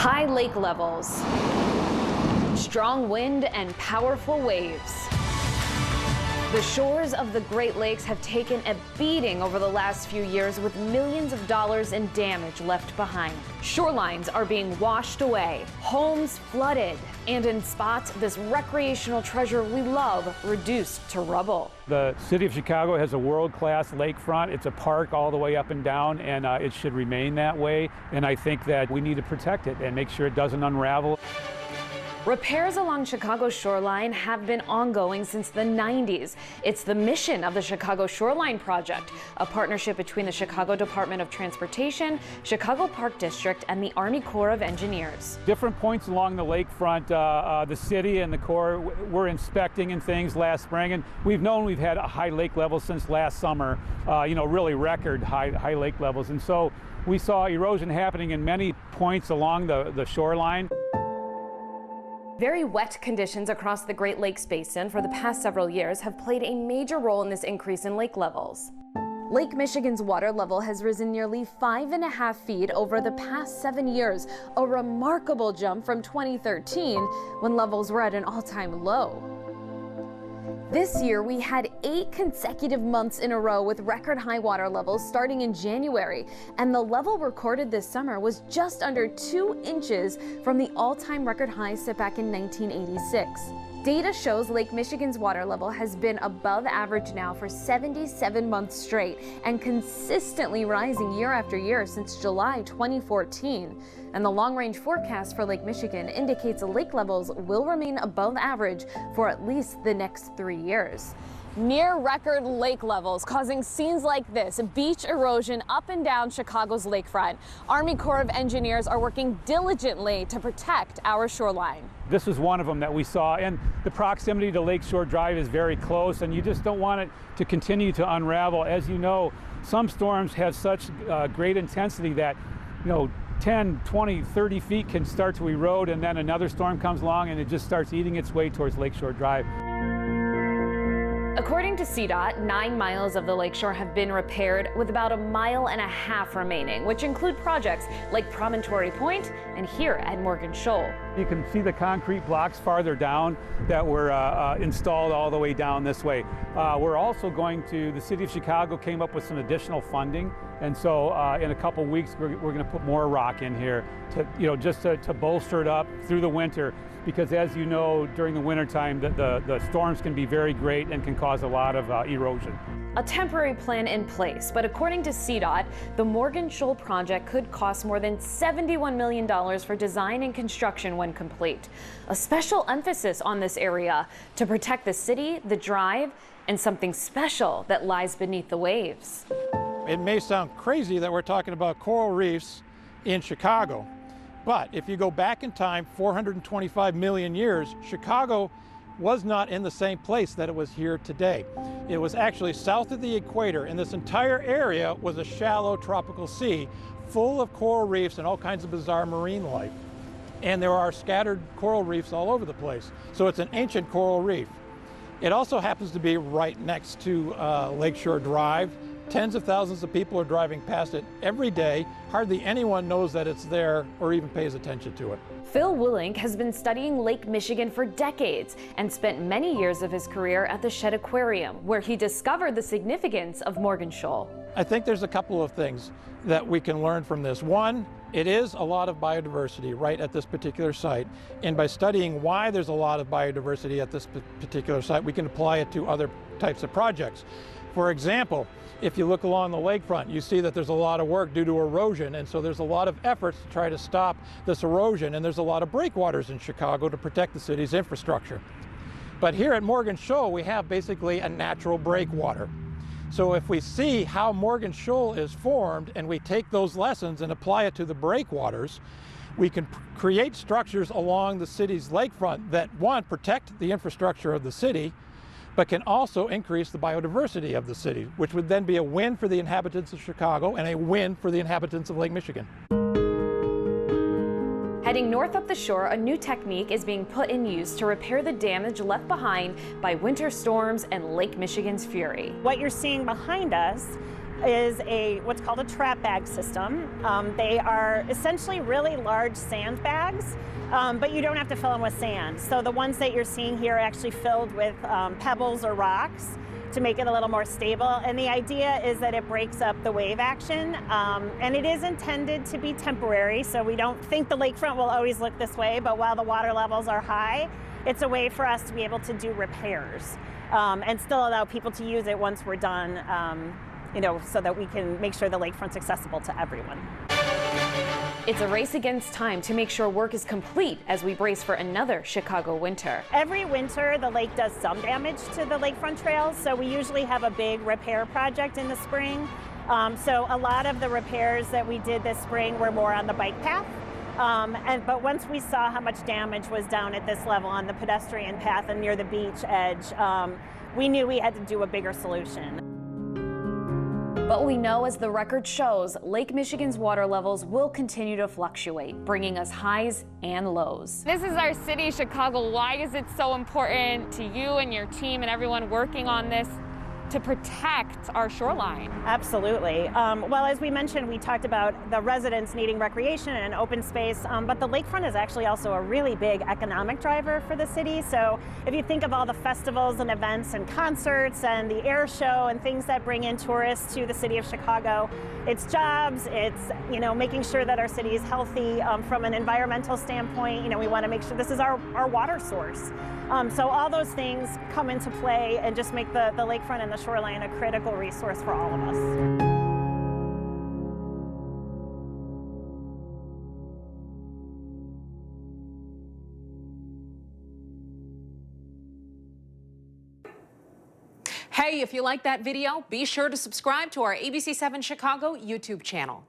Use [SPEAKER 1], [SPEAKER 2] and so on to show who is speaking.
[SPEAKER 1] High lake levels, strong wind, and powerful waves. The shores of the Great Lakes have taken a beating over the last few years, with millions of dollars in damage left behind. Shorelines are being washed away, homes flooded, and in spots, this recreational treasure we love reduced to rubble.
[SPEAKER 2] The city of Chicago has a world-class lakefront. It's a park all the way up and down, and it should remain that way. And I think that we need to protect it and make sure it doesn't unravel.
[SPEAKER 1] Repairs along Chicago's shoreline have been ongoing since the 90s. It's the mission of the Chicago Shoreline Project, a partnership between the Chicago Department of Transportation, Chicago Park District, and the Army Corps of Engineers.
[SPEAKER 2] Different points along the lakefront, the city and the Corps were inspecting and things last spring, and we've had a high lake level since last summer, really record high lake levels. And so we saw erosion happening in many points along the shoreline.
[SPEAKER 1] Very wet conditions across the Great Lakes Basin for the past several years have played a major role in this increase in lake levels. Lake Michigan's water level has risen nearly 5.5 feet over the past 7 years, a remarkable jump from 2013, when levels were at an all-time low. This year, we had 8 consecutive months in a row with record high water levels starting in January, and the level recorded this summer was just under 2 inches from the all-time record high set back in 1986. Data shows Lake Michigan's water level has been above average now for 77 months straight and consistently rising year after year since July 2014. And the long-range forecast for Lake Michigan indicates lake levels will remain above average for at least the next 3 years. Near record lake levels causing scenes like this, beach erosion up and down Chicago's lakefront. Army Corps of Engineers are working diligently to protect our shoreline.
[SPEAKER 2] This is one of them that we saw, and the proximity to Lakeshore Drive is very close, and you just don't want it to continue to unravel. As you know, some storms have such great intensity that, 10, 20, 30 feet can start to erode, and then another storm comes along and it just starts eating its way towards Lakeshore Drive.
[SPEAKER 1] According to CDOT, 9 miles of the lakeshore have been repaired, with about 1.5 miles remaining, which include projects like Promontory Point and here at Morgan Shoal.
[SPEAKER 2] You can see the concrete blocks farther down that were installed all the way down this way. We're also the city of Chicago came up with some additional funding, and so in a couple weeks we're going to put more rock in here to, just to bolster it up through the winter. Because as you know, during the wintertime, the storms can be very great and can cause a lot of erosion.
[SPEAKER 1] A temporary plan in place, but according to CDOT, the Morgan Shoal project could cost more than $71 million for design and construction when complete. A special emphasis on this area to protect the city, the drive, and something special that lies beneath the waves.
[SPEAKER 3] It may sound crazy that we're talking about coral reefs in Chicago. But if you go back in time 425 million years, Chicago was not in the same place that it was here today. It was actually south of the equator, and this entire area was a shallow tropical sea full of coral reefs and all kinds of bizarre marine life. And there are scattered coral reefs all over the place. So it's an ancient coral reef. It also happens to be right next to Lakeshore Drive. Tens of thousands of people are driving past it every day. Hardly anyone knows that it's there or even pays attention to it.
[SPEAKER 1] Phil Willink has been studying Lake Michigan for decades and spent many years of his career at the Shedd Aquarium, where he discovered the significance of Morgan Shoal.
[SPEAKER 3] I think there's a couple of things that we can learn from this. One, it is a lot of biodiversity right at this particular site. And by studying why there's a lot of biodiversity at this particular site, we can apply it to other types of projects. For example, if you look along the lakefront, you see that there's a lot of work due to erosion, and so there's a lot of efforts to try to stop this erosion, and there's a lot of breakwaters in Chicago to protect the city's infrastructure. But here at Morgan Shoal, we have basically a natural breakwater. So if we see how Morgan Shoal is formed and we take those lessons and apply it to the breakwaters, we can create structures along the city's lakefront that, one, protect the infrastructure of the city, but can also increase the biodiversity of the city, which would then be a win for the inhabitants of Chicago and a win for the inhabitants of Lake Michigan.
[SPEAKER 1] Heading north up the shore, a new technique is being put in use to repair the damage left behind by winter storms and Lake Michigan's fury.
[SPEAKER 4] What you're seeing behind us is what's called a trap bag system. They are essentially really large sandbags, but you don't have to fill them with sand. So the ones that you're seeing here are actually filled with pebbles or rocks to make it a little more stable. And the idea is that it breaks up the wave action. And it is intended to be temporary, so we don't think the lakefront will always look this way, but while the water levels are high, it's a way for us to be able to do repairs and still allow people to use it once we're done, so that we can make sure the lakefront's accessible to everyone.
[SPEAKER 1] It's a race against time to make sure work is complete as we brace for another Chicago winter.
[SPEAKER 4] Every winter, the lake does some damage to the lakefront trails, so we usually have a big repair project in the spring. So a lot of the repairs that we did this spring were more on the bike path. But once we saw how much damage was down at this level on the pedestrian path and near the beach edge, we knew we had to do a bigger solution.
[SPEAKER 1] But we know, as the record shows, Lake Michigan's water levels will continue to fluctuate, bringing us highs and lows.
[SPEAKER 5] This is our city, Chicago. Why is it so important to you and your team and everyone working on this to protect our shoreline?
[SPEAKER 4] Absolutely. Well, as we mentioned, we talked about the residents needing recreation and open space, but the lakefront is actually also a really big economic driver for the city. So if you think of all the festivals and events and concerts and the air show and things that bring in tourists to the city of Chicago, it's jobs, it's making sure that our city is healthy from an environmental standpoint. We want to make sure this is our water source. So all those things come into play and just make the lakefront and the shoreline a critical resource for all of us.
[SPEAKER 6] Hey, if you like that video, be sure to subscribe to our ABC7 Chicago YouTube channel.